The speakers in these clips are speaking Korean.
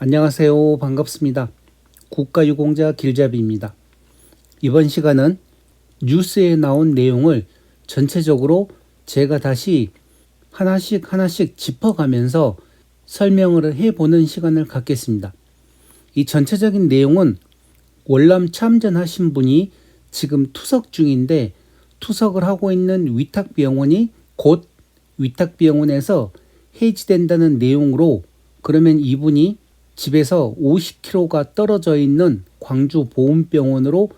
안녕하세요. 반갑습니다. 국가유공자 길잡이입니다. 이번 시간은 뉴스에 나온 내용을 전체적으로 제가 다시 하나씩 짚어가면서 설명을 해보는 시간을 갖겠습니다. 이 전체적인 내용은 월남 참전하신 분이 지금 투석 중인데 투석을 하고 있는 위탁병원이 곧 위탁병원에서 해지된다는 내용으로, 그러면 이분이 집에서 50km가 떨어져 있는 광주 보훈병원으로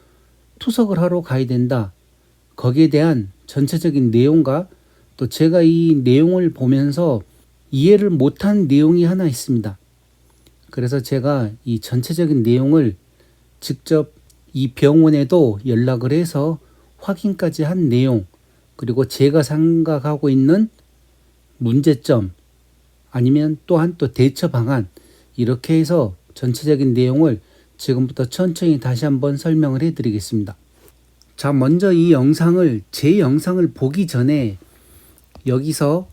투석을 하러 가야 된다. 거기에 대한 전체적인 내용과 또 제가 이 내용을 보면서 이해를 못한 내용이 하나 있습니다. 그래서 제가 이 전체적인 내용을 직접 이 병원에도 연락을 해서 확인까지 한 내용, 그리고 제가 생각하고 있는 문제점, 아니면 또한 또 대처 방안, 이렇게 해서 전체적인 내용을 지금부터 천천히 다시 한번 설명을 해 드리겠습니다. 자, 먼저 제 영상을 보기 전에 여기서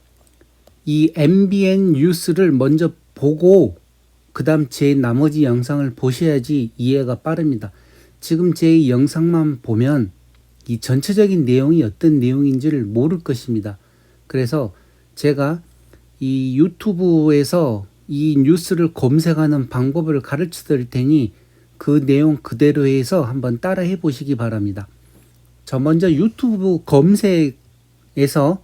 이 MBN 뉴스를 먼저 보고 그 다음 제 나머지 영상을 보셔야지 이해가 빠릅니다. 지금 제 영상만 보면 이 전체적인 내용이 어떤 내용인지를 모를 것입니다. 그래서 제가 이 유튜브에서 이 뉴스를 검색하는 방법을 가르쳐 드릴 테니 그 내용 그대로 해서 한번 따라 해 보시기 바랍니다. 저 먼저 유튜브 검색에서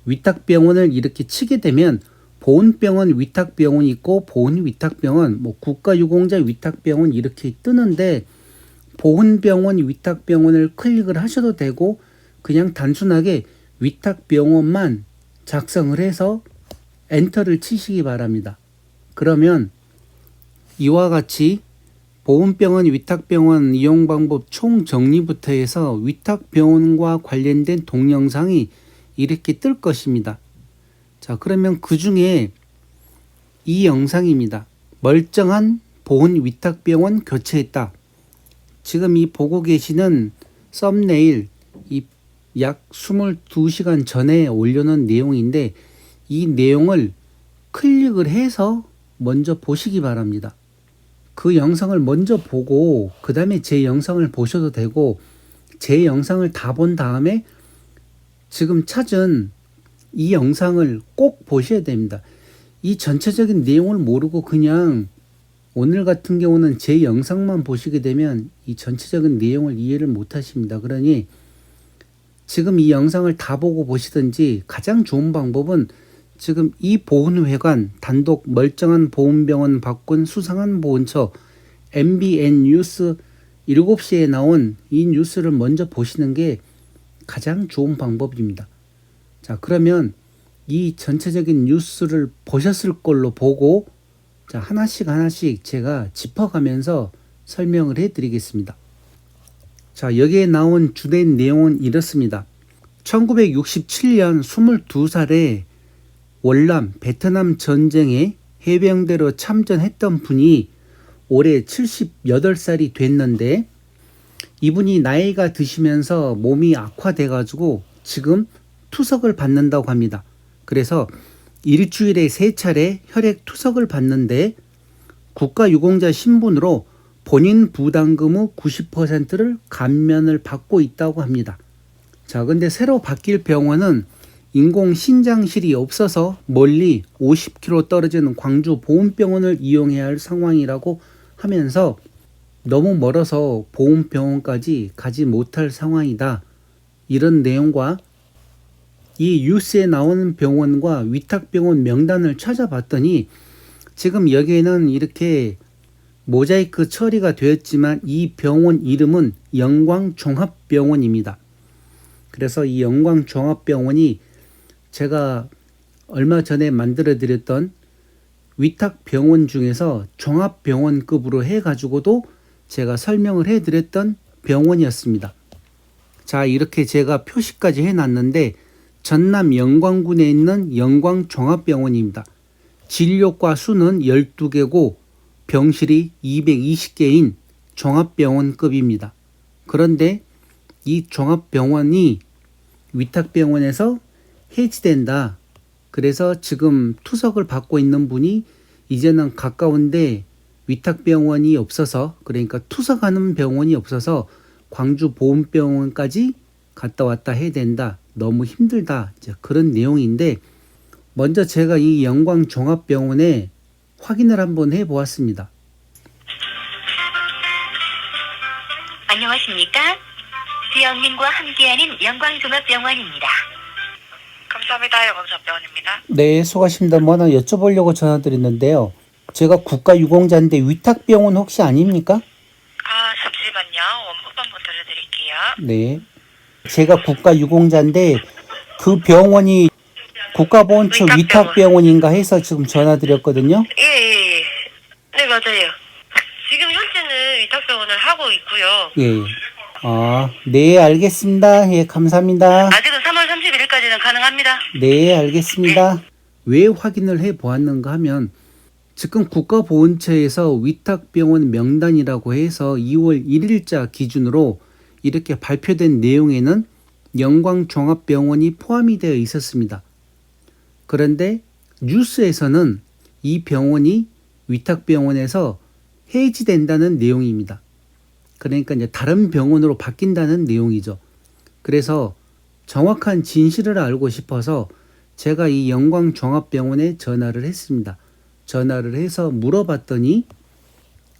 위탁병원을 이렇게 치게 되면 보훈병원 위탁병원이 있고 보훈위탁병원, 국가유공자 위탁병원 이렇게 뜨는데, 보훈병원 위탁병원을 클릭을 하셔도 되고 그냥 단순하게 위탁병원만 작성을 해서 엔터를 치시기 바랍니다. 그러면 이와 같이 보훈병원 위탁병원 이용 방법 총정리부터 해서 위탁병원과 관련된 동영상이 이렇게 뜰 것입니다. 자, 그러면 그 중에 이 영상입니다. 멀쩡한 보훈 위탁병원 교체했다. 지금 이 보고 계시는 썸네일, 이 약 22시간 전에 올려놓은 내용인데, 이 내용을 클릭을 해서 먼저 보시기 바랍니다. 그 영상을 먼저 보고 그 다음에 제 영상을 보셔도 되고, 제 영상을 다 본 다음에 지금 찾은 이 영상을 꼭 보셔야 됩니다. 이 전체적인 내용을 모르고 그냥 오늘 같은 경우는 제 영상만 보시게 되면 이 전체적인 내용을 이해를 못 하십니다. 그러니 지금 이 영상을 다 보고 보시든지, 가장 좋은 방법은 지금 이 보훈회관 단독 멀쩡한 보훈병원 바꾼 수상한 보훈처 MBN 뉴스 7시에 나온 이 뉴스를 먼저 보시는 게 가장 좋은 방법입니다. 자, 그러면 이 전체적인 뉴스를 보셨을 걸로 보고, 자, 하나씩 제가 짚어가면서 설명을 해 드리겠습니다. 자, 여기에 나온 주된 내용은 이렇습니다. 1967년 22살에 월남 베트남 전쟁에 해병대로 참전했던 분이 올해 78살이 됐는데, 이분이 나이가 드시면서 몸이 악화돼 가지고 지금 투석을 받는다고 합니다. 그래서 일주일에 3차례 혈액 투석을 받는데 국가유공자 신분으로 본인 부담금 후 90%를 감면을 받고 있다고 합니다. 자, 근데 새로 바뀔 병원은 인공 신장실이 없어서 멀리 50km 떨어지는 광주 보훈병원을 이용해야 할 상황이라고 하면서, 너무 멀어서 보훈병원까지 가지 못할 상황이다, 이런 내용과 이 뉴스에 나오는 병원과 위탁병원 명단을 찾아봤더니 지금 여기에는 이렇게 모자이크 처리가 되었지만 이 병원 이름은 영광종합병원입니다. 그래서 이 영광종합병원이 제가 얼마 전에 만들어 드렸던 위탁병원 중에서 종합병원급으로 해가지고도 제가 설명을 해드렸던 병원이었습니다. 자, 이렇게 제가 표시까지 해놨는데 전남 영광군에 있는 영광종합병원입니다. 진료과 수는 12개고 병실이 220개인 종합병원급입니다. 그런데 이 종합병원이 위탁병원에서 해지된다. 그래서 지금 투석을 받고 있는 분이 이제는 가까운데 위탁병원이 없어서, 그러니까 투석하는 병원이 없어서 광주 보훈병원까지 갔다 왔다 해야 된다. 너무 힘들다. 이제 그런 내용인데, 먼저 제가 이 영광종합병원에 확인을 한번 해보았습니다. 안녕하십니까? 비영민과 함께하는 영광종합병원입니다. 감사합니다. 영광종합병원입니다. 네, 수고하십니다. 뭐 하나 여쭤보려고 전화드렸는데요. 제가 국가유공자인데 위탁병원 혹시 아닙니까? 잠시만요. 원목 한번 들려드릴게요. 네. 제가 국가유공자인데 그 병원이 국가보훈처 위탁병원인가 해서 지금 전화드렸거든요. 예. 네, 맞아요. 지금 현재는 위탁병원을 하고 있고요. 예. 네, 알겠습니다. 예, 감사합니다. 아직은 3월 31일까지는 가능합니다. 네, 알겠습니다. 왜 확인을 해 보았는가 하면 지금 국가보훈처에서 위탁병원 명단이라고 해서 2월 1일자 기준으로 이렇게 발표된 내용에는 영광종합병원이 포함이 되어 있었습니다. 그런데 뉴스에서는 이 병원이 위탁병원에서 해지된다는 내용입니다. 그러니까 이제 다른 병원으로 바뀐다는 내용이죠. 그래서 정확한 진실을 알고 싶어서 제가 이 영광종합병원에 전화를 했습니다. 전화를 해서 물어봤더니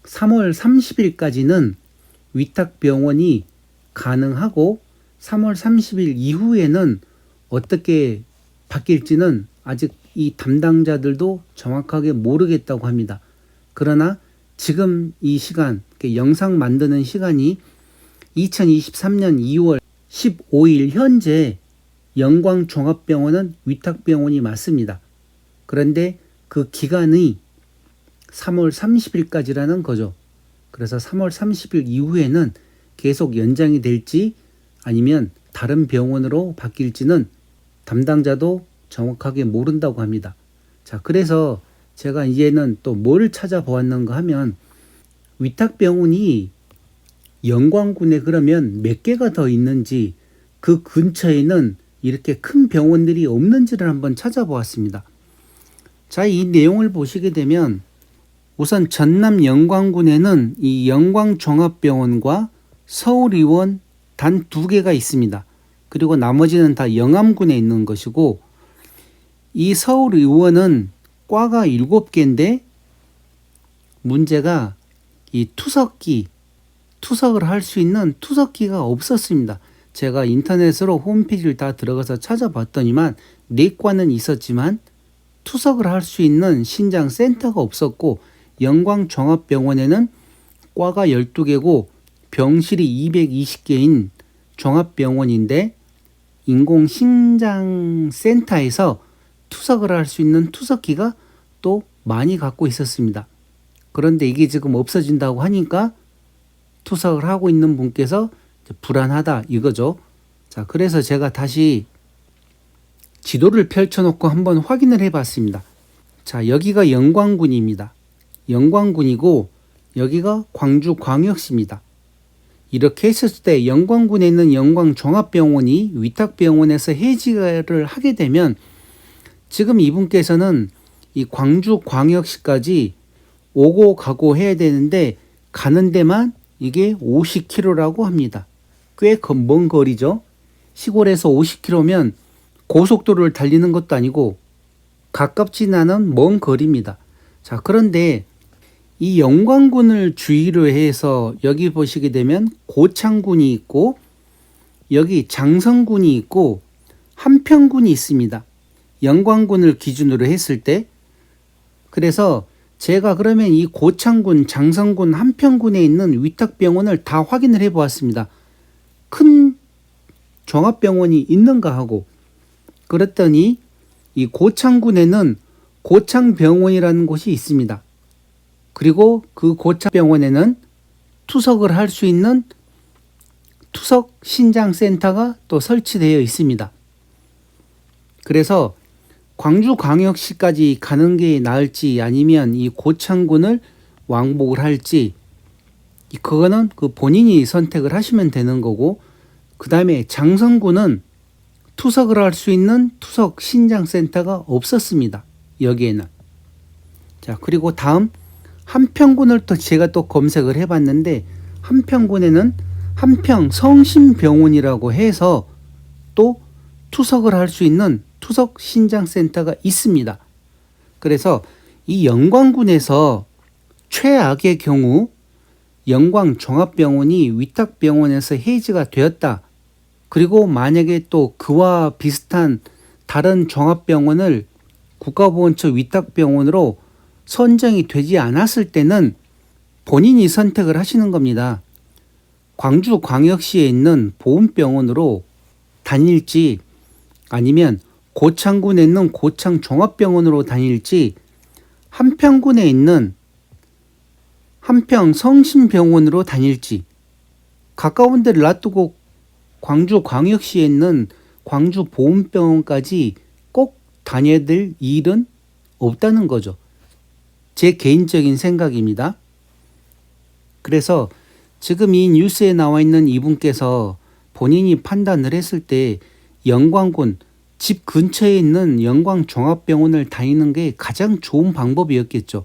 3월 30일까지는 위탁병원이 가능하고 3월 30일 이후에는 어떻게 바뀔지는 아직 이 담당자들도 정확하게 모르겠다고 합니다. 그러나 지금 이 시간, 영상 만드는 시간이 2023년 2월 15일 현재 영광종합병원은 위탁병원이 맞습니다. 그런데 그 기간이 3월 30일까지라는 거죠. 그래서 3월 30일 이후에는 계속 연장이 될지 아니면 다른 병원으로 바뀔지는 담당자도 정확하게 모른다고 합니다. 자, 그래서 제가 이제는 또 뭘 찾아보았는가 하면 위탁병원이 영광군에 그러면 몇 개가 더 있는지 그 근처에는 이렇게 큰 병원들이 없는지를 한번 찾아보았습니다. 자, 이 내용을 보시게 되면 우선 전남 영광군에는 이 영광종합병원과 서울의원 단 2개가 있습니다. 그리고 나머지는 다 영암군에 있는 것이고 이 서울의원은 과가 7개인데 문제가 이 투석을 할 수 있는 투석기가 없었습니다. 제가 인터넷으로 홈페이지를 다 들어가서 찾아봤더니만 내과는 있었지만 투석을 할 수 있는 신장 센터가 없었고 영광종합병원에는 과가 12개고 병실이 220개인 종합병원인데 인공신장센터에서 투석을 할 수 있는 투석기가 또 많이 갖고 있었습니다. 그런데 이게 지금 없어진다고 하니까 투석을 하고 있는 분께서 불안하다 이거죠. 자, 그래서 제가 다시 지도를 펼쳐놓고 한번 확인을 해봤습니다. 자, 여기가 영광군입니다. 영광군이고 여기가 광주광역시입니다. 이렇게 했을 때 영광군에 있는 영광종합병원이 위탁병원에서 해지를 하게 되면 지금 이분께서는 이 광주광역시까지 오고 가고 해야 되는데 가는 데만 이게 50km라고 합니다. 꽤 먼 거리죠. 시골에서 50km면 고속도로를 달리는 것도 아니고 가깝진 않은 먼 거리입니다. 자, 그런데 이 영광군을 주위로 해서 여기 보시게 되면 고창군이 있고 여기 장성군이 있고 한평군이 있습니다. 영광군을 기준으로 했을 때 그래서 제가 그러면 이 고창군, 장성군, 한평군에 있는 위탁병원을 다 확인을 해 보았습니다. 큰 종합병원이 있는가 하고 그랬더니 이 고창군에는 고창병원이라는 곳이 있습니다. 그리고 그 고창병원에는 투석을 할 수 있는 투석 신장센터가 또 설치되어 있습니다. 그래서 광주광역시까지 가는 게 나을지 아니면 이 고창군을 왕복을 할지 그거는 그 본인이 선택을 하시면 되는 거고 그 다음에 장성군은 투석을 할 수 있는 투석 신장센터가 없었습니다. 여기에는. 자, 그리고 다음 한평군을 또 제가 또 검색을 해봤는데 한평군에는 한평성심병원이라고 해서 또 투석을 할 수 있는 투석신장센터가 있습니다. 그래서 이 영광군에서 최악의 경우 영광종합병원이 위탁병원에서 해지가 되었다. 그리고 만약에 또 그와 비슷한 다른 종합병원을 국가보훈처 위탁병원으로 선정이 되지 않았을 때는 본인이 선택을 하시는 겁니다. 광주광역시에 있는 보훈병원으로 다닐지 아니면 고창군에 있는 고창종합병원으로 다닐지 한평군에 있는 한평성심병원으로 다닐지 가까운 데를 놔두고 광주광역시에 있는 광주보훈병원까지 꼭 다녀야 될 일은 없다는 거죠. 제 개인적인 생각입니다. 그래서 지금 이 뉴스에 나와 있는 이분께서 본인이 판단을 했을 때 영광군 집 근처에 있는 영광종합병원을 다니는 게 가장 좋은 방법이었겠죠.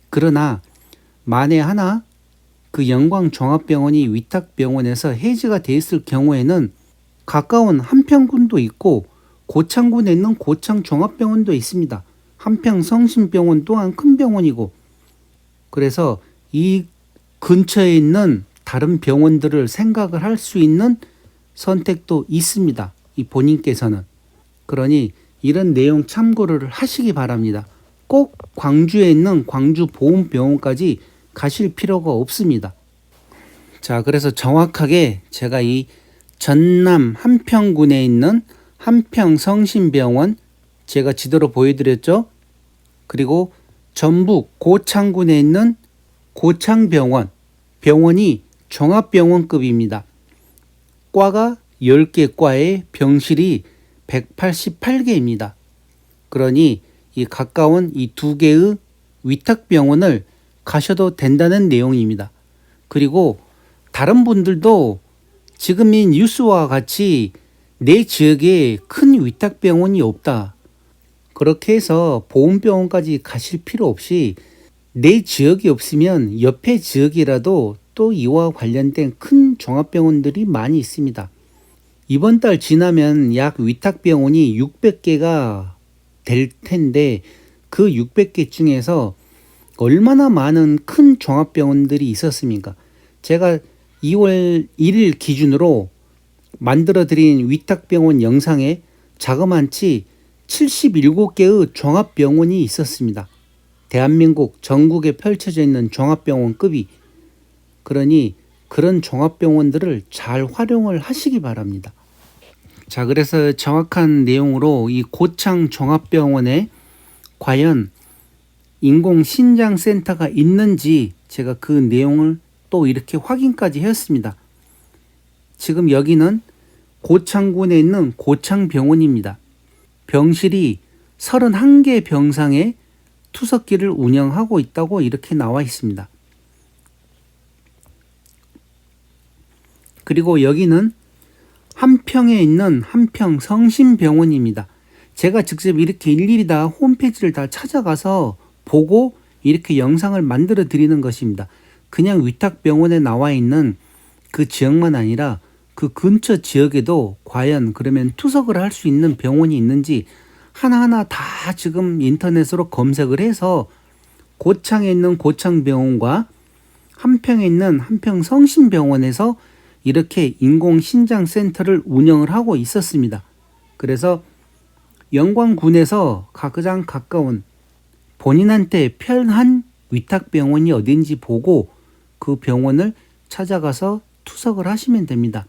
그러나 만에 하나 그 영광종합병원이 위탁병원에서 해지가 돼 있을 경우에는 가까운 한평군도 있고 고창군에 있는 고창종합병원도 있습니다. 한평성심병원 또한 큰 병원이고 그래서 이 근처에 있는 다른 병원들을 생각을 할 수 있는 선택도 있습니다. 이 본인께서는. 그러니 이런 내용 참고를 하시기 바랍니다. 꼭 광주에 있는 광주보훈병원까지 가실 필요가 없습니다. 자, 그래서 정확하게 제가 이 전남 한평군에 있는 한평성심병원 제가 지도로 보여드렸죠. 그리고 전북 고창군에 있는 고창병원 병원이 종합병원급입니다. 과가 10개 과에 병실이 188개입니다. 그러니 이 가까운 이 두 개의 위탁병원을 가셔도 된다는 내용입니다. 그리고 다른 분들도 지금 이 뉴스와 같이 내 지역에 큰 위탁병원이 없다. 그렇게 해서 보훈병원까지 가실 필요 없이 내 지역이 없으면 옆에 지역이라도 또 이와 관련된 큰 종합병원들이 많이 있습니다. 이번 달 지나면 약 위탁병원이 600개가 될 텐데 그 600개 중에서 얼마나 많은 큰 종합병원들이 있었습니까? 제가 2월 1일 기준으로 만들어드린 위탁병원 영상에 자그만치 77개의 종합병원이 있었습니다. 대한민국 전국에 펼쳐져 있는 종합병원급이. 그러니 그런 종합병원들을 잘 활용을 하시기 바랍니다. 자, 그래서 정확한 내용으로 이 고창 종합병원에 과연 인공신장센터가 있는지 제가 그 내용을 또 이렇게 확인까지 했습니다. 지금 여기는 고창군에 있는 고창병원입니다. 병실이 31개 병상에 투석기를 운영하고 있다고 이렇게 나와 있습니다. 그리고 여기는 한평에 있는 한평성심병원입니다. 제가 직접 이렇게 일일이 다 홈페이지를 다 찾아가서 보고 이렇게 영상을 만들어 드리는 것입니다. 그냥 위탁병원에 나와 있는 그 지역만 아니라 그 근처 지역에도 과연 그러면 투석을 할 수 있는 병원이 있는지 하나하나 다 지금 인터넷으로 검색을 해서 고창에 있는 고창병원과 한평에 있는 한평성심병원에서 이렇게 인공신장센터를 운영을 하고 있었습니다. 그래서 영광군에서 가장 가까운 본인한테 편한 위탁병원이 어딘지 보고 그 병원을 찾아가서 투석을 하시면 됩니다.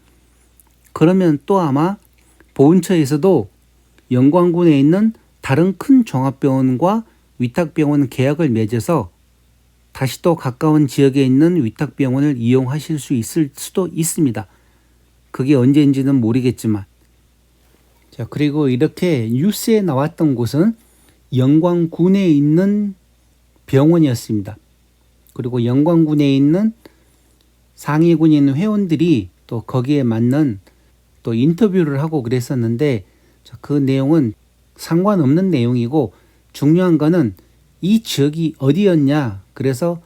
그러면 또 아마 보훈처에서도 영광군에 있는 다른 큰 종합병원과 위탁병원 계약을 맺어서 다시 또 가까운 지역에 있는 위탁병원을 이용하실 수 있을 수도 있습니다. 그게 언제인지는 모르겠지만. 자, 그리고 이렇게 뉴스에 나왔던 곳은 영광군에 있는 병원이었습니다. 그리고 영광군에 있는 상위군인 회원들이 또 거기에 맞는 또 인터뷰를 하고 그랬었는데 그 내용은 상관없는 내용이고 중요한 거는 이 지역이 어디였냐 그래서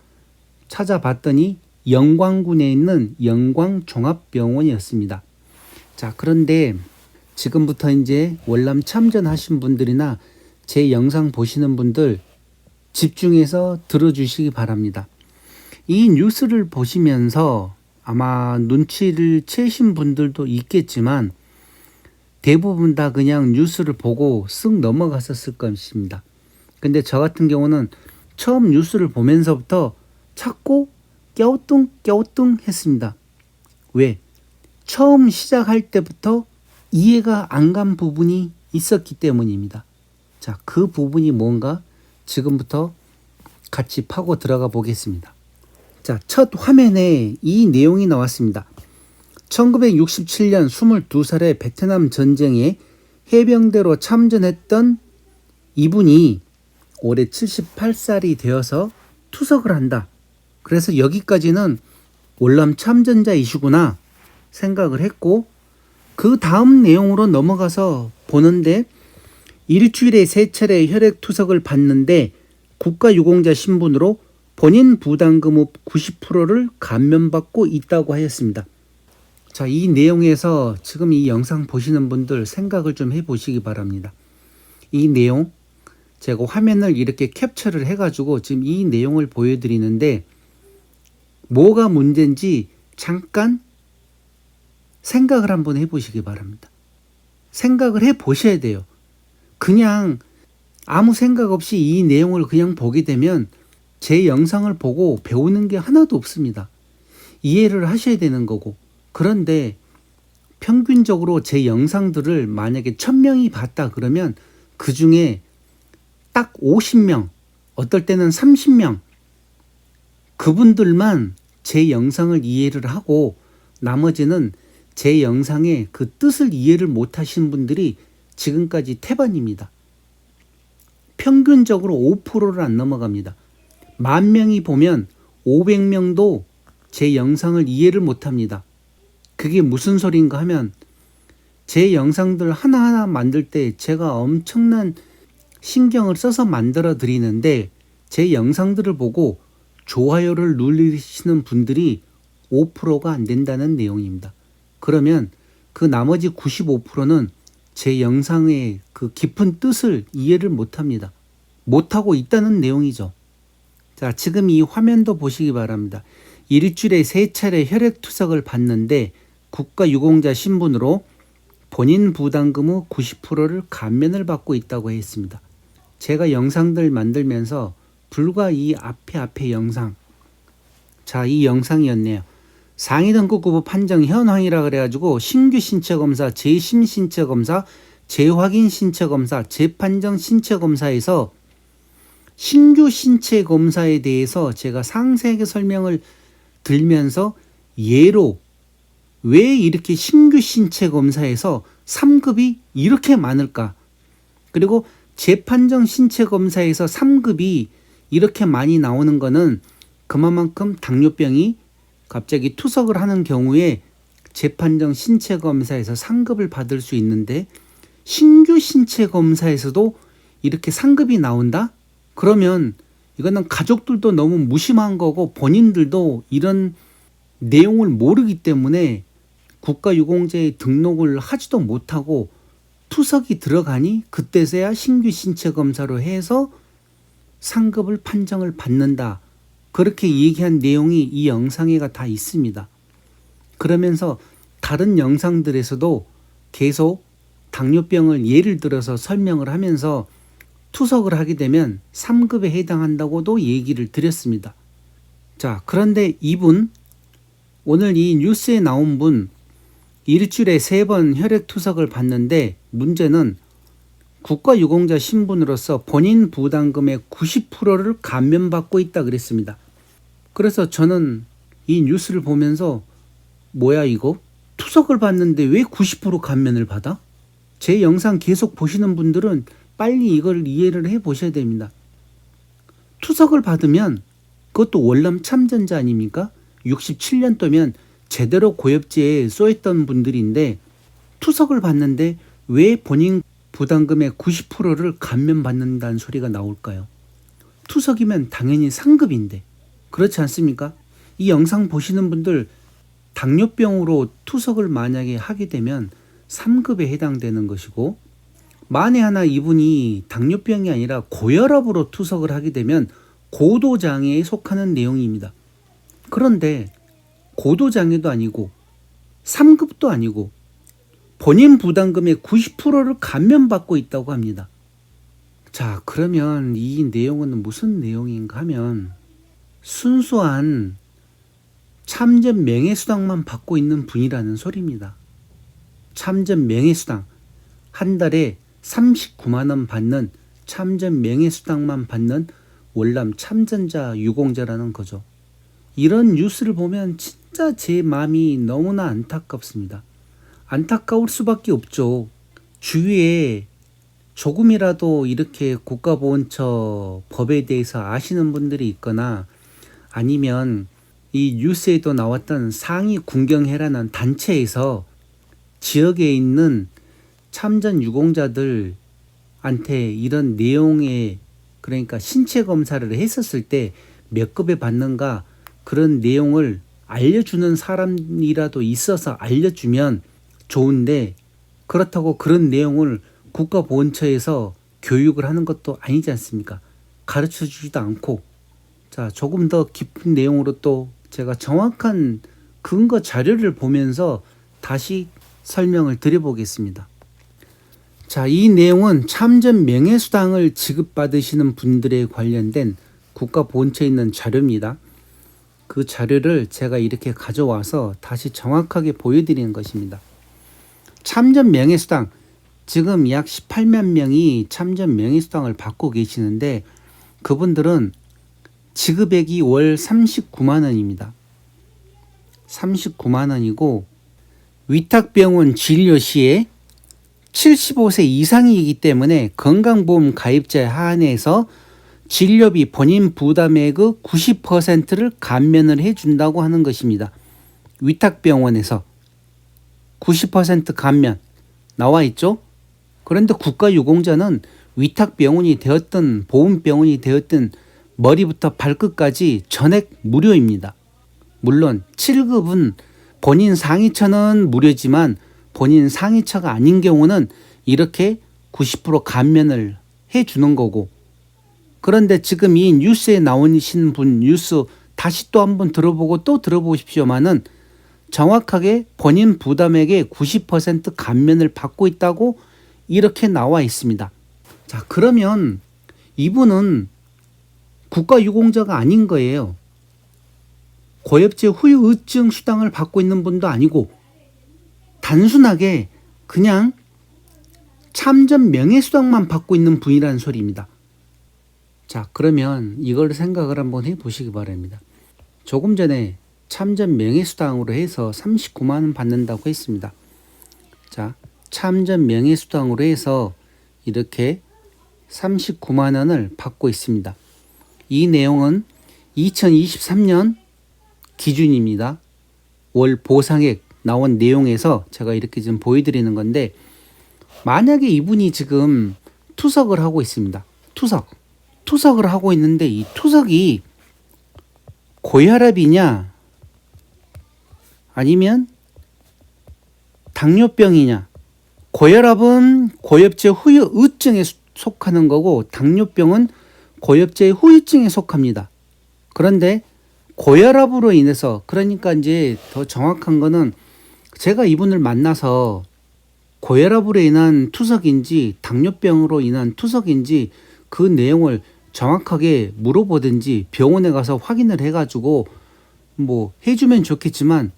찾아봤더니 영광군에 있는 영광종합병원이었습니다. 자, 그런데 지금부터 이제 월남 참전하신 분들이나 제 영상 보시는 분들 집중해서 들어주시기 바랍니다. 이 뉴스를 보시면서 아마 눈치를 채신 분들도 있겠지만 대부분 다 그냥 뉴스를 보고 쓱 넘어갔었을 것입니다. 근데 저 같은 경우는 처음 뉴스를 보면서부터 자꾸 깨우뚱 했습니다. 왜? 처음 시작할 때부터 이해가 안 간 부분이 있었기 때문입니다. 자, 그 부분이 뭔가 지금부터 같이 파고 들어가 보겠습니다. 자, 첫 화면에 이 내용이 나왔습니다. 1967년 22살의 베트남 전쟁에 해병대로 참전했던 이분이 올해 78살이 되어서 투석을 한다. 그래서 여기까지는 월남 참전자이시구나 생각을 했고, 그 다음 내용으로 넘어가서 보는데 일주일에 3차례 혈액투석을 받는데 국가유공자 신분으로 본인 부담금 후 90%를 감면받고 있다고 하였습니다. 자, 이 내용에서 지금 이 영상 보시는 분들 생각을 좀 해보시기 바랍니다. 이 내용 제가 화면을 이렇게 캡처를 해가지고 지금 이 내용을 보여드리는데 뭐가 문제인지 잠깐 생각을 한번 해보시기 바랍니다. 생각을 해보셔야 돼요. 그냥 아무 생각 없이 이 내용을 그냥 보게 되면 제 영상을 보고 배우는 게 하나도 없습니다. 이해를 하셔야 되는 거고. 그런데 평균적으로 제 영상들을 만약에 1000명이 봤다 그러면 그 중에 딱 50명, 어떨 때는 30명, 그분들만 제 영상을 이해를 하고 나머지는 제 영상의 그 뜻을 이해를 못 하신 분들이 지금까지 태반입니다. 평균적으로 5%를 안 넘어갑니다. 10,000명이 보면 500명도 제 영상을 이해를 못 합니다. 그게 무슨 소린가 하면 제 영상들 하나하나 만들 때 제가 엄청난 신경을 써서 만들어 드리는데 제 영상들을 보고 좋아요를 누르시는 분들이 5%가 안 된다는 내용입니다. 그러면 그 나머지 95%는 제 영상의 그 깊은 뜻을 이해를 못합니다. 못하고 있다는 내용이죠. 자, 지금 이 화면도 보시기 바랍니다. 일주일에 3차례 혈액투석을 받는데 국가유공자 신분으로 본인 부담금 후 90%를 감면을 받고 있다고 했습니다. 제가 영상들 만들면서 불과 이 앞에 영상, 자, 이 영상이었네요. 상위 등급 구급 판정 현황이라 그래가지고 신규 신체 검사, 재심 신체 검사, 재확인 신체 검사, 재판정 신체 검사에서 신규 신체 검사에 대해서 제가 상세하게 설명을 들면서 예로 왜 이렇게 신규 신체 검사에서 3급이 이렇게 많을까? 그리고 재판정 신체 검사에서 3급이 이렇게 많이 나오는 거는 그만큼 당뇨병이 갑자기 투석을 하는 경우에 재판정 신체 검사에서 상급을 받을 수 있는데 신규 신체 검사에서도 이렇게 상급이 나온다? 그러면 이거는 가족들도 너무 무심한 거고 본인들도 이런 내용을 모르기 때문에 국가유공자에 등록을 하지도 못하고 투석이 들어가니 그때서야 신규 신체 검사로 해서 상급을 판정을 받는다. 그렇게 얘기한 내용이 이 영상에가 다 있습니다. 그러면서 다른 영상들에서도 계속 당뇨병을 예를 들어서 설명을 하면서 투석을 하게 되면 3급에 해당한다고도 얘기를 드렸습니다. 자, 그런데 이분, 오늘 이 뉴스에 나온 분, 일주일에 3번 혈액투석을 받는데 문제는 국가유공자 신분으로서 본인 부담금의 90%를 감면받고 있다 그랬습니다. 그래서 저는 이 뉴스를 보면서 뭐야 이거? 투석을 받는데 왜 90% 감면을 받아? 제 영상 계속 보시는 분들은 빨리 이걸 이해를 해 보셔야 됩니다. 투석을 받으면 그것도 월남 참전자 아닙니까? 67년도면 제대로 고엽제에 쏘였던 분들인데 투석을 받는데 왜 본인 부담금의 90%를 감면받는다는 소리가 나올까요? 투석이면 당연히 상급인데 그렇지 않습니까? 이 영상 보시는 분들 당뇨병으로 투석을 만약에 하게 되면 3급에 해당되는 것이고, 만에 하나 이분이 당뇨병이 아니라 고혈압으로 투석을 하게 되면 고도장애에 속하는 내용입니다. 그런데 고도장애도 아니고 3급도 아니고 본인 부담금의 90%를 감면받고 있다고 합니다. 자, 그러면 이 내용은 무슨 내용인가 하면 순수한 참전 명예수당만 받고 있는 분이라는 소리입니다. 참전 명예수당, 한 달에 39만 원 받는 참전 명예수당만 받는 월남 참전자 유공자라는 거죠. 이런 뉴스를 보면 진짜 제 마음이 너무나 안타깝습니다. 안타까울 수밖에 없죠. 주위에 조금이라도 이렇게 국가보훈처 법에 대해서 아시는 분들이 있거나 아니면 이 뉴스에도 나왔던 상위 군경회라는 단체에서 지역에 있는 참전 유공자들한테 이런 내용에, 그러니까 신체 검사를 했었을 때 몇 급에 받는가 그런 내용을 알려주는 사람이라도 있어서 알려주면 좋은데, 그렇다고 그런 내용을 국가보훈처에서 교육을 하는 것도 아니지 않습니까? 가르쳐 주지도 않고. 자, 조금 더 깊은 내용으로 또 제가 정확한 근거 자료를 보면서 다시 설명을 드려보겠습니다. 자, 이 내용은 참전 명예수당을 지급받으시는 분들에 관련된 국가보훈처에 있는 자료입니다. 그 자료를 제가 이렇게 가져와서 다시 정확하게 보여드리는 것입니다. 참전 명예수당, 지금 약 18만 명이 참전 명예수당을 받고 계시는데 그분들은 지급액이 월 39만 원입니다. 39만 원이고 위탁병원 진료 시에 75세 이상이기 때문에 건강보험 가입자에 한해서 진료비 본인 부담액의 90%를 감면을 해준다고 하는 것입니다. 위탁병원에서 90% 감면 나와 있죠? 그런데 국가유공자는 위탁병원이 되었든 보훈병원이 되었든 머리부터 발끝까지 전액 무료입니다. 물론 7급은 본인 상위처는 무료지만 본인 상위처가 아닌 경우는 이렇게 90% 감면을 해주는 거고, 그런데 지금 이 뉴스에 나오신 분 뉴스 다시 또 한번 들어보고 또 들어보십시오만은 정확하게 본인 부담액의 90% 감면을 받고 있다고 이렇게 나와 있습니다. 자, 그러면 이분은 국가유공자가 아닌 거예요. 고엽제 후유의증 수당을 받고 있는 분도 아니고 단순하게 그냥 참전 명예수당만 받고 있는 분이라는 소리입니다. 자, 그러면 이걸 생각을 한번 해보시기 바랍니다. 조금 전에 참전 명예수당으로 해서 39만 원 받는다고 했습니다. 자, 참전 명예수당으로 해서 이렇게 39만 원을 받고 있습니다. 이 내용은 2023년 기준입니다. 월 보상액 나온 내용에서 제가 이렇게 좀 보여드리는 건데, 만약에 이분이 지금 투석을 하고 있습니다. 투석을 하고 있는데 이 투석이 고혈압이냐 아니면 당뇨병이냐. 고혈압은 고엽제 후유의증에 속하는 거고 당뇨병은 고엽제 후유증에 속합니다. 그런데 고혈압으로 인해서, 그러니까 이제 더 정확한 거는 제가 이분을 만나서 고혈압으로 인한 투석인지 당뇨병으로 인한 투석인지 그 내용을 정확하게 물어보든지 병원에 가서 확인을 해가지고 뭐 해주면 좋겠지만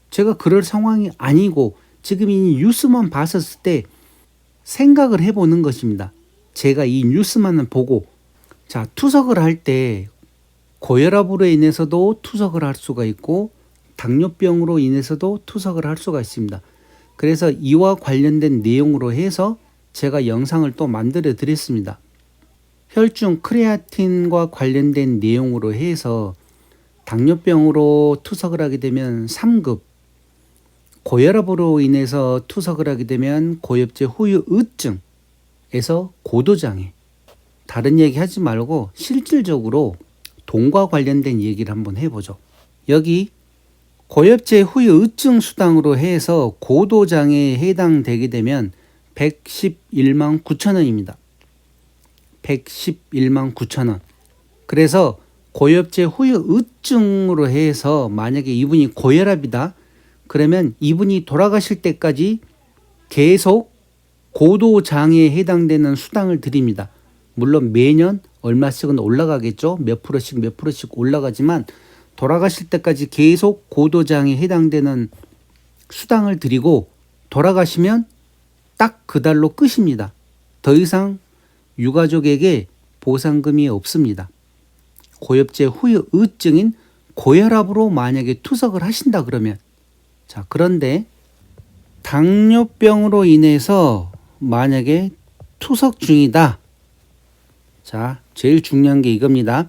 제가 그럴 상황이 아니고 지금 이 뉴스만 봤었을 때 생각을 해보는 것입니다. 제가 이 뉴스만을 보고, 자, 투석을 할 때 고혈압으로 인해서도 투석을 할 수가 있고 당뇨병으로 인해서도 투석을 할 수가 있습니다. 그래서 이와 관련된 내용으로 해서 제가 영상을 또 만들어 드렸습니다. 혈중 크레아틴과 관련된 내용으로 해서 당뇨병으로 투석을 하게 되면 3급, 고혈압으로 인해서 투석을 하게 되면 고엽제 후유의증에서 고도장애, 다른 얘기 하지 말고 실질적으로 돈과 관련된 얘기를 한번 해보죠. 여기 고엽제 후유 의증 수당으로 해서 고도장애에 해당되게 되면 111만 9천 원입니다. 111만 9천 원. 그래서 고엽제 후유 의증으로 해서 만약에 이분이 고혈압이다. 그러면 이분이 돌아가실 때까지 계속 고도장애에 해당되는 수당을 드립니다. 물론 매년 얼마씩은 올라가겠죠. 몇 프로씩 올라가지만 돌아가실 때까지 계속 고도장애에 해당되는 수당을 드리고 돌아가시면 딱 그 달로 끝입니다. 더 이상 유가족에게 보상금이 없습니다. 고엽제 후유 의증인 고혈압으로 만약에 투석을 하신다 그러면 자, 그런데 당뇨병으로 인해서 만약에 투석 중이다. 자, 제일 중요한 게 이겁니다.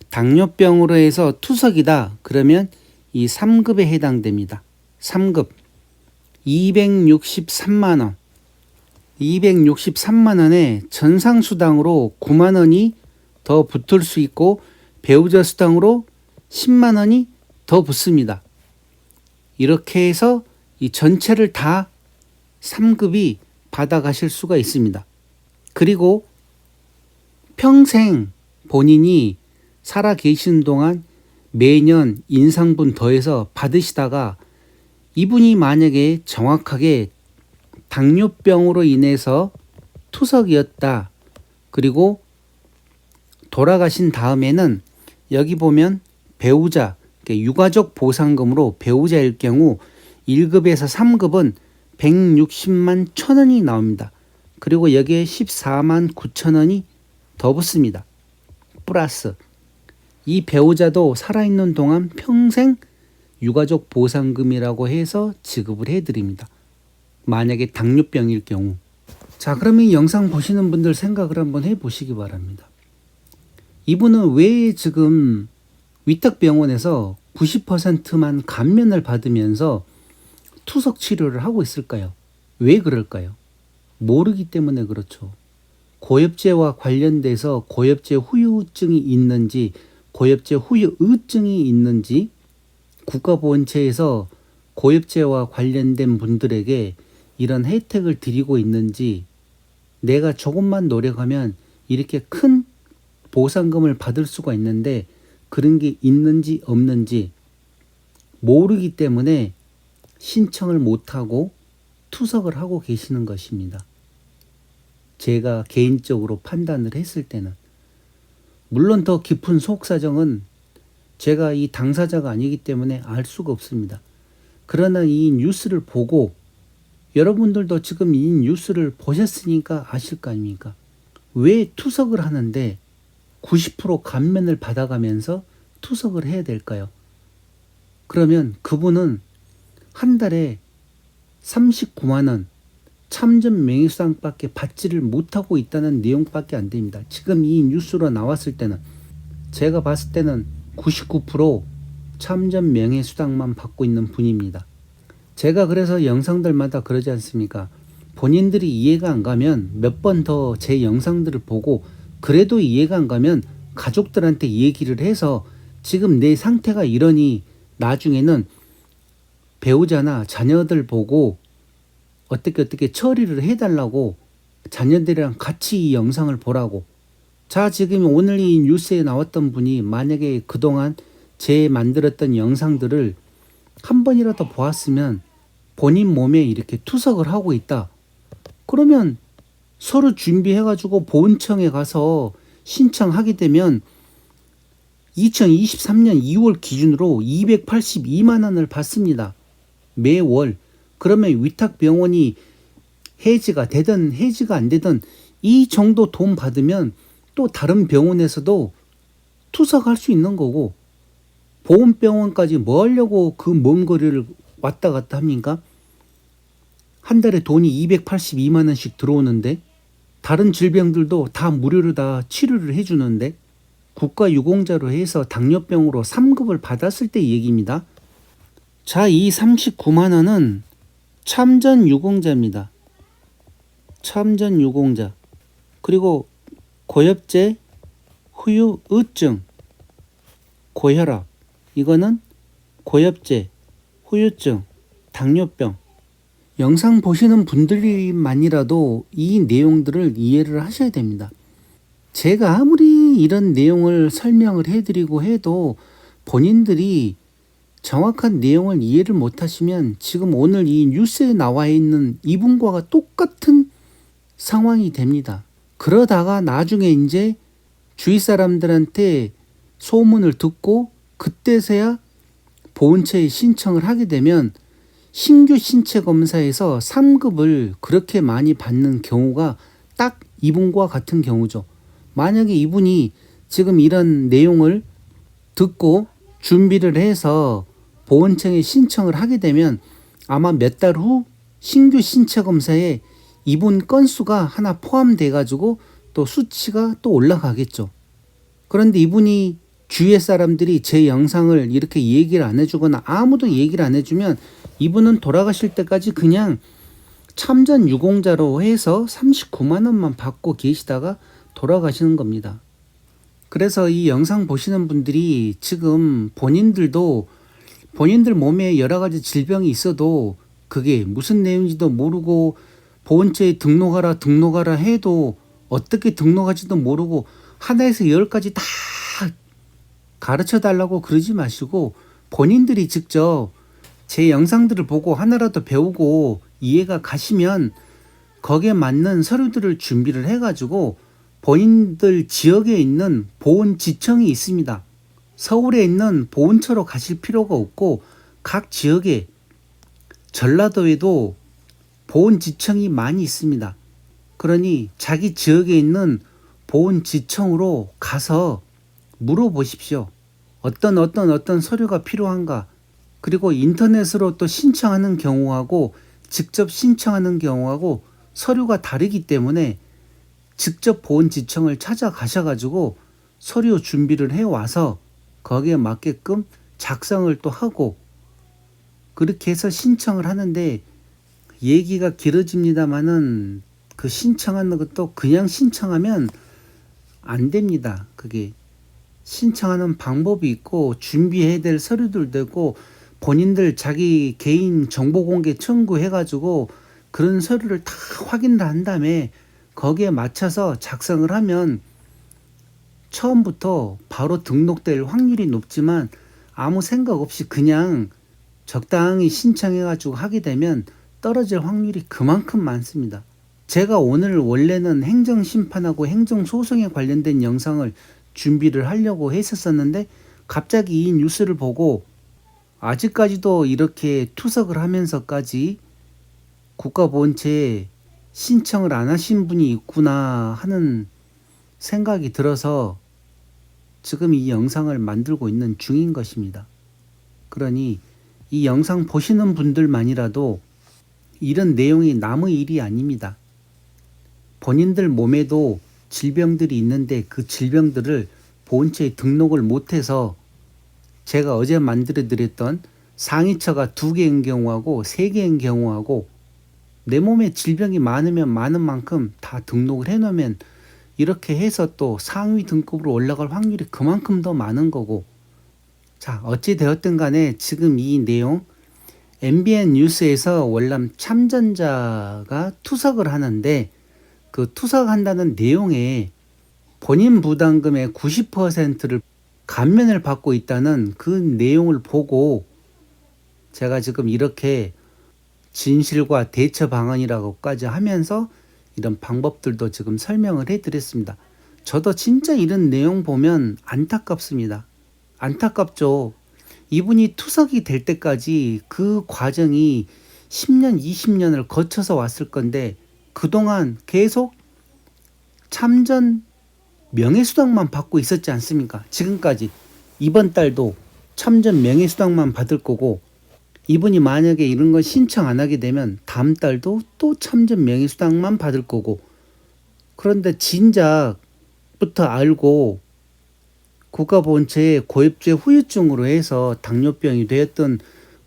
당뇨병으로 해서 투석이다. 그러면 이 3급에 해당됩니다. 3급 263만 원. 263만 원에 전상수당으로 9만 원이 더 붙을 수 있고 배우자 수당으로 10만 원이 더 붙습니다. 이렇게 해서 이 전체를 다 3급이 받아가실 수가 있습니다. 그리고 평생 본인이 살아 계시는 동안 매년 인상분 더해서 받으시다가 이분이 만약에 정확하게 당뇨병으로 인해서 투석이었다. 그리고 돌아가신 다음에는 여기 보면 배우자, 유가족 보상금으로 배우자일 경우 1급에서 3급은 160만 1천원이 나옵니다. 그리고 여기에 14만 9천원이 더 붙습니다. 플러스 이 배우자도 살아있는 동안 평생 유가족 보상금이라고 해서 지급을 해드립니다. 만약에 당뇨병일 경우. 자, 그러면 이 영상 보시는 분들 생각을 한번 해보시기 바랍니다. 이분은 왜 지금 위탁병원에서 90%만 감면을 받으면서 투석 치료를 하고 있을까요? 왜 그럴까요? 모르기 때문에 그렇죠. 고엽제와 관련돼서 고엽제 후유증이 있는지 고엽제 후유증이 있는지 국가보건처에서 고엽제와 관련된 분들에게 이런 혜택을 드리고 있는지 내가 조금만 노력하면 이렇게 큰 보상금을 받을 수가 있는데 그런 게 있는지 없는지 모르기 때문에 신청을 못하고 투석을 하고 계시는 것입니다. 제가 개인적으로 판단을 했을 때는 물론 더 깊은 속사정은 제가 이 당사자가 아니기 때문에 알 수가 없습니다. 그러나 이 뉴스를 보고 여러분들도 지금 이 뉴스를 보셨으니까 아실 거 아닙니까? 왜 투석을 하는데 90% 감면을 받아가면서 투석을 해야 될까요? 그러면 그분은 한 달에 39만 원 참전 명예수당밖에 받지를 못하고 있다는 내용밖에 안 됩니다. 지금 이 뉴스로 나왔을 때는 제가 봤을 때는 99% 참전 명예수당만 받고 있는 분입니다. 제가 그래서 영상들마다 그러지 않습니까? 본인들이 이해가 안 가면 몇 번 더 제 영상들을 보고 그래도 이해가 안 가면 가족들한테 얘기를 해서 지금 내 상태가 이러니 나중에는 배우자나 자녀들 보고 어떻게 처리를 해달라고 자녀들이랑 같이 이 영상을 보라고. 자, 지금 오늘 이 뉴스에 나왔던 분이 만약에 그동안 제 만들었던 영상들을 한 번이라도 보았으면 본인 몸에 이렇게 투석을 하고 있다. 그러면 서로 준비해가지고 보훈청에 가서 신청하게 되면 2023년 2월 기준으로 282만 원을 받습니다. 매월. 그러면 위탁병원이 해지가 되든 해지가 안 되든 이 정도 돈 받으면 또 다른 병원에서도 투석할 수 있는 거고 보험병원까지 뭐 하려고 그 먼 거리를 왔다 갔다 합니까? 한 달에 돈이 282만 원씩 들어오는데 다른 질병들도 다 무료로 다 치료를 해주는데 국가유공자로 해서 당뇨병으로 3급을 받았을 때 얘기입니다. 자, 이 39만 원은 참전 유공자입니다. 참전 유공자. 그리고 고엽제, 후유증, 고혈압. 이거는 고엽제, 후유증, 당뇨병. 영상 보시는 분들만이라도 이 내용들을 이해를 하셔야 됩니다. 제가 아무리 이런 내용을 설명을 해드리고 해도 본인들이 정확한 내용을 이해를 못하시면 지금 오늘 이 뉴스에 나와 있는 이분과 똑같은 상황이 됩니다. 그러다가 나중에 이제 주위 사람들한테 소문을 듣고 그때서야 보훈처에 신청을 하게 되면 신규 신체 검사에서 3급을 그렇게 많이 받는 경우가 딱 이분과 같은 경우죠. 만약에 이분이 지금 이런 내용을 듣고 준비를 해서 보훈청에 신청을 하게 되면 아마 몇 달 후 신규 신체 검사에 이분 건수가 하나 포함돼 가지고 또 수치가 또 올라가겠죠. 그런데 이분이 주위의 사람들이 제 영상을 이렇게 얘기를 안 해주거나 아무도 얘기를 안 해주면 이분은 돌아가실 때까지 그냥 참전 유공자로 해서 39만 원만 받고 계시다가 돌아가시는 겁니다. 그래서 이 영상 보시는 분들이 지금 본인들도 본인들 몸에 여러 가지 질병이 있어도 그게 무슨 내용인지도 모르고 보훈처에 등록하라 해도 어떻게 등록하지도 모르고 하나에서 10까지 다 가르쳐 달라고 그러지 마시고 본인들이 직접 제 영상들을 보고 하나라도 배우고 이해가 가시면 거기에 맞는 서류들을 준비를 해가지고 본인들 지역에 있는 보훈지청이 있습니다. 서울에 있는 보훈처로 가실 필요가 없고 각 지역에 전라도에도 보훈지청이 많이 있습니다. 그러니 자기 지역에 있는 보훈지청으로 가서 물어보십시오. 어떤 서류가 필요한가. 그리고 인터넷으로 또 신청하는 경우하고 직접 신청하는 경우하고 서류가 다르기 때문에 직접 보훈지청을 찾아가셔가지고 서류 준비를 해와서 거기에 맞게끔 작성을 또 하고 그렇게 해서 신청을 하는데 얘기가 길어집니다만은 그 신청하는 것도 그냥 신청하면 안 됩니다. 그게 신청하는 방법이 있고 준비해야 될 서류들도 있고 본인들 자기 개인 정보 공개 청구해가지고 그런 서류를 다 확인을 한 다음에 거기에 맞춰서 작성을 하면 처음부터 바로 등록될 확률이 높지만 아무 생각 없이 그냥 적당히 신청해가지고 하게 되면 떨어질 확률이 그만큼 많습니다. 제가 오늘 원래는 행정심판하고 행정소송에 관련된 영상을 준비를 하려고 했었는데 갑자기 이 뉴스를 보고 아직까지도 이렇게 투석을 하면서까지 국가보훈처에 신청을 안 하신 분이 있구나 하는 생각이 들어서 지금 이 영상을 만들고 있는 중인 것입니다. 그러니 이 영상 보시는 분들만이라도 이런 내용이 남의 일이 아닙니다. 본인들 몸에도 질병들이 있는데 그 질병들을 보훈처에 등록을 못해서 제가 어제 만들어 드렸던 상위처가 2개인 경우하고 3개인 경우하고 내 몸에 질병이 많으면 많은 만큼 다 등록을 해놓으면 이렇게 해서 또 상위 등급으로 올라갈 확률이 그만큼 더 많은 거고. 자, 어찌 되었든 간에 지금 이 내용 MBN 뉴스에서 월남 참전자가 투석을 하는데 그 투석한다는 내용에 본인 부담금의 90%를 감면을 받고 있다는 그 내용을 보고 제가 지금 이렇게 진실과 대처 방안이라고까지 하면서 이런 방법들도 지금 설명을 해드렸습니다. 저도 진짜 이런 내용 보면 안타깝습니다. 안타깝죠. 이분이 투석이 될 때까지 그 과정이 10년, 20년을 거쳐서 왔을 건데 그동안 계속 참전 명예수당만 받고 있었지 않습니까? 지금까지 이번 달도 참전 명예수당만 받을 거고 이분이 만약에 이런 거 신청 안 하게 되면 다음 달도 또 참전 명예수당만 받을 거고 그런데 진작부터 알고 국가보훈처에 고엽제 후유증으로 해서 당뇨병이 되었든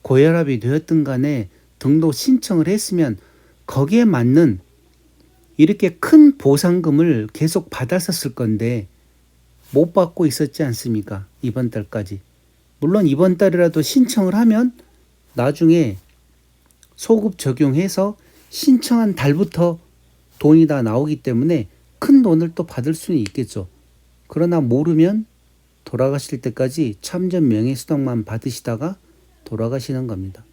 고혈압이 되었든 간에 등록 신청을 했으면 거기에 맞는 이렇게 큰 보상금을 계속 받았었을 건데 못 받고 있었지 않습니까? 이번 달까지. 물론 이번 달이라도 신청을 하면 나중에 소급 적용해서 신청한 달부터 돈이 다 나오기 때문에 큰 돈을 또 받을 수는 있겠죠. 그러나 모르면 돌아가실 때까지 참전 명예수당만 받으시다가 돌아가시는 겁니다.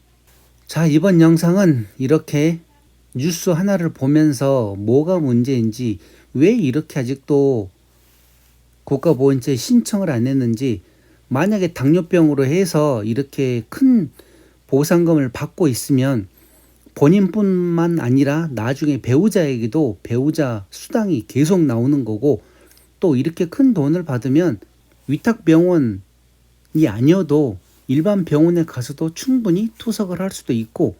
자, 이번 영상은 이렇게 뉴스 하나를 보면서 뭐가 문제인지, 왜 이렇게 아직도 국가보훈처에 신청을 안 했는지, 만약에 당뇨병으로 해서 이렇게 큰 보상금을 받고 있으면 본인뿐만 아니라 나중에 배우자에게도 배우자 수당이 계속 나오는 거고, 또 이렇게 큰 돈을 받으면 위탁병원이 아니어도 일반 병원에 가서도 충분히 투석을 할 수도 있고,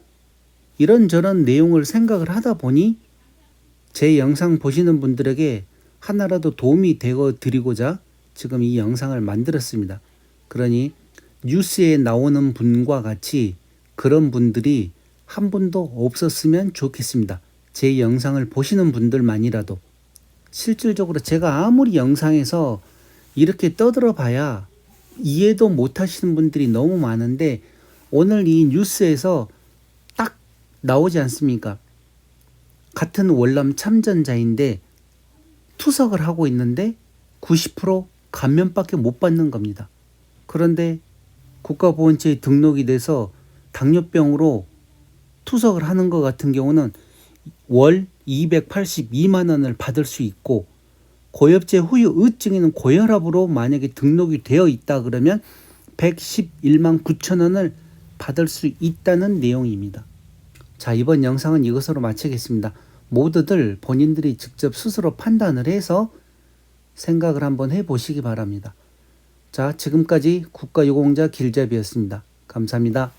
이런저런 내용을 생각을 하다 보니 제 영상 보시는 분들에게 하나라도 도움이 되어 드리고자 지금 이 영상을 만들었습니다. 그러니 뉴스에 나오는 분과 같이 그런 분들이 한 분도 없었으면 좋겠습니다. 제 영상을 보시는 분들만이라도. 실질적으로 제가 아무리 영상에서 이렇게 떠들어 봐야 이해도 못 하시는 분들이 너무 많은데, 오늘 이 뉴스에서 딱 나오지 않습니까? 같은 월남 참전자인데 투석을 하고 있는데 90% 감면밖에 못 받는 겁니다. 그런데 국가보훈처에 등록이 돼서 당뇨병으로 투석을 하는 것 같은 경우는 월 282만 원을 받을 수 있고, 고엽제 후유 의증에는 고혈압으로 만약에 등록이 되어 있다 그러면 111만 9천 원을 받을 수 있다는 내용입니다. 자, 이번 영상은 이것으로 마치겠습니다. 모두들 본인들이 직접 스스로 판단을 해서 생각을 한번 해보시기 바랍니다. 자, 지금까지 국가유공자 길잡이였습니다. 감사합니다.